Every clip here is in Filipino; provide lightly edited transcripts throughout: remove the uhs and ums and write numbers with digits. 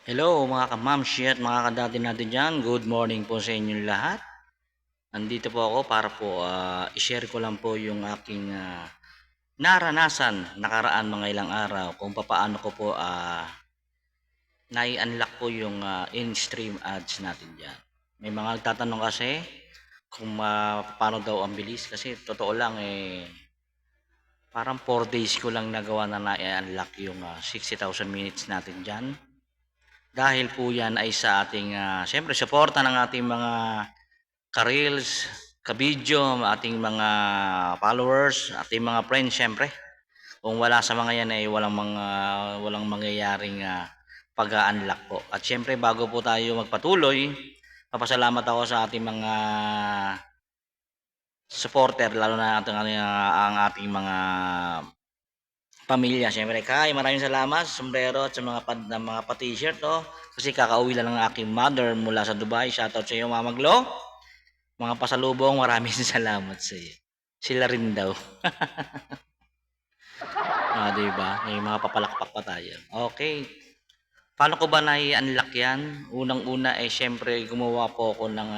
Hello mga kamamshi at mga kadati natin dyan. Good morning po sa inyong lahat. Nandito po ako para po i-share ko lang po yung aking naranasan nakaraan mga ilang araw kung paano ko po nai-unlock po yung in-stream ads natin dyan. May mga nagtatanong kasi kung paano daw ang bilis kasi totoo lang parang 4 days ko lang nagawa na nai-unlock yung 60,000 minutes natin dyan. Dahil po yan ay sa ating siyempre suporta ng ating mga ka-reels, ka-video, ating mga followers, ating mga friends siyempre. Kung wala sa mga yan ay walang mangyayaring pag-unlock po. At siyempre bago po tayo magpatuloy, papasalamat ako sa ating mga supporter lalo na ang ating mga pamilya. Siyempre, Kai, maraming salamat sa sombrero at sa mga pa-t-shirt, oh. Kasi kakauwi lang ng aking mother mula sa Dubai. Shoutout sa iyo, Mama Glo. Mga pasalubong, maraming salamat sa iyo. Sila rin daw. Diba? May mga papalakpak pa tayo. Okay. Paano ko ba nai-unlock yan? Unang-una siyempre gumawa po ako ng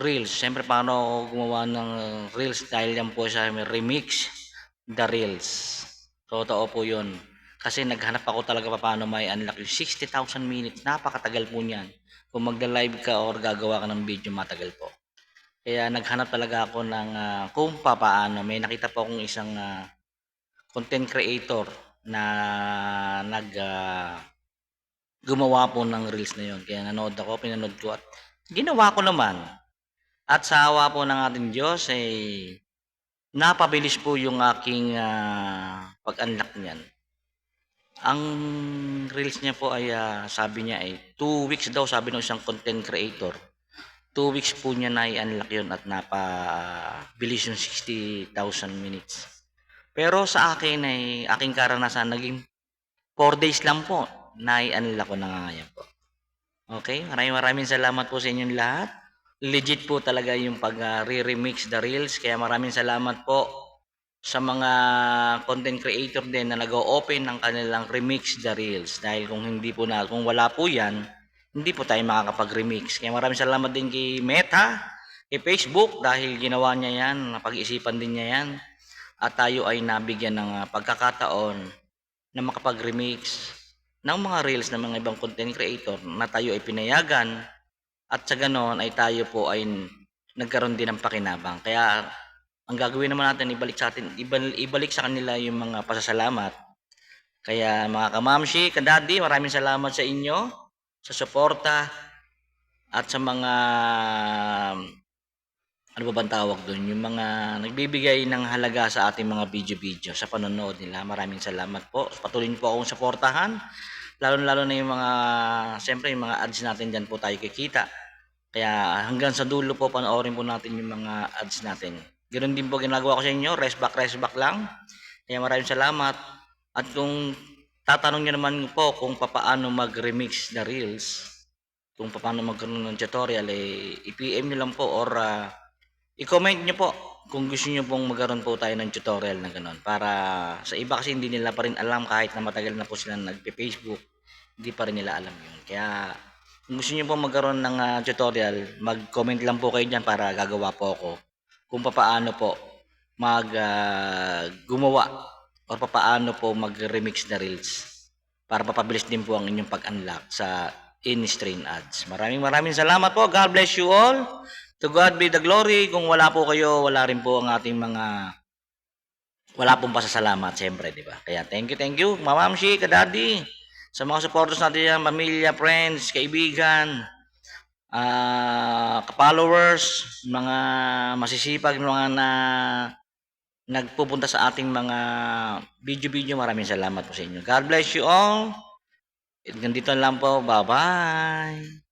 reels. Siyempre, paano ako gumawa ng reels? Dahil yan po sa remix the reels. Totoo po yun. Kasi naghanap ako talaga paano may unlock yung 60,000 minutes. Napakatagal po niyan. Kung magla-live ka or gagawa ka ng video, matagal po. Kaya naghanap talaga ako ng kung paano. May nakita po akong isang content creator na gumawa po ng reels na yun. Kaya pinanood ko at ginawa ko naman. At sa awa po ng ating Diyos napabilis po yung aking pag-unlock niyan. Ang reels niya po ay sabi niya 2 weeks daw, sabi ng isang content creator. 2 weeks po niya na i-unlock yun at napabilis yung 60,000 minutes. Pero sa akin aking karanasan naging 4 days lang po na i-unlock ko na ngayon po. Okay, maraming salamat po sa inyong lahat. Legit po talaga yung pag-re-remix the reels. Kaya maraming salamat po sa mga content creator din na nag-o-open ng kanilang remix the reels. Dahil kung wala po yan, hindi po tayo makakapag-remix. Kaya maraming salamat din kay Meta, kay Facebook dahil ginawa niya yan, napag-isipan din niya yan. At tayo ay nabigyan ng pagkakataon na makapag-remix ng mga reels ng mga ibang content creator na tayo ay pinayagan. At sa ganon ay tayo po ay nagkaroon din ng pakinabang. Kaya ang gagawin naman natin ibalik sa kanila yung mga pasasalamat. Kaya mga kamamshi, kadadi, maraming salamat sa inyo sa suporta at sa mga ano ba bang tawag doon, yung mga nagbibigay ng halaga sa ating mga video-video sa panonood nila. Maraming salamat po. Patuloy niyo po akong suportahan. Lalo na yung mga siyempre yung mga ads natin diyan po tayo kikita. Kaya hanggang sa dulo po panoorin po natin yung mga ads natin. Ganoon din po ginagawa ko sa inyo, rest back lang. Kaya maraming salamat. At kung tatanong niyo naman po kung paano mag-remix na reels, kung paano magkaroon ng tutorial, i-PM niyo lang po or i-comment niyo po kung gusto niyo pong magkaroon po tayo ng tutorial na gano'n. Para sa iba kasi hindi nila pa rin alam kahit na matagal na po sila nagpe-Facebook, hindi pa rin nila alam yun. Kaya kung gusto niyo po magkaroon ng tutorial, mag-comment lang po kayo dyan para gagawa po ako kung paano po gumawa or paano po mag-remix na reels para mapabilis din po ang inyong pag-unlock sa in-stream ads. Maraming salamat po. God bless you all. To God be the glory. Kung wala po kayo, wala rin po ang ating wala pong pasasalamat, siyempre, di ba? Kaya thank you, mamamshi, kadadi, sa mga supporters natin yan, pamilya, friends, kaibigan, ka-followers, mga masisipag, mga nagpupunta sa ating mga video, maraming salamat po sa inyo. God bless you all. Ganito lang po. Bye-bye.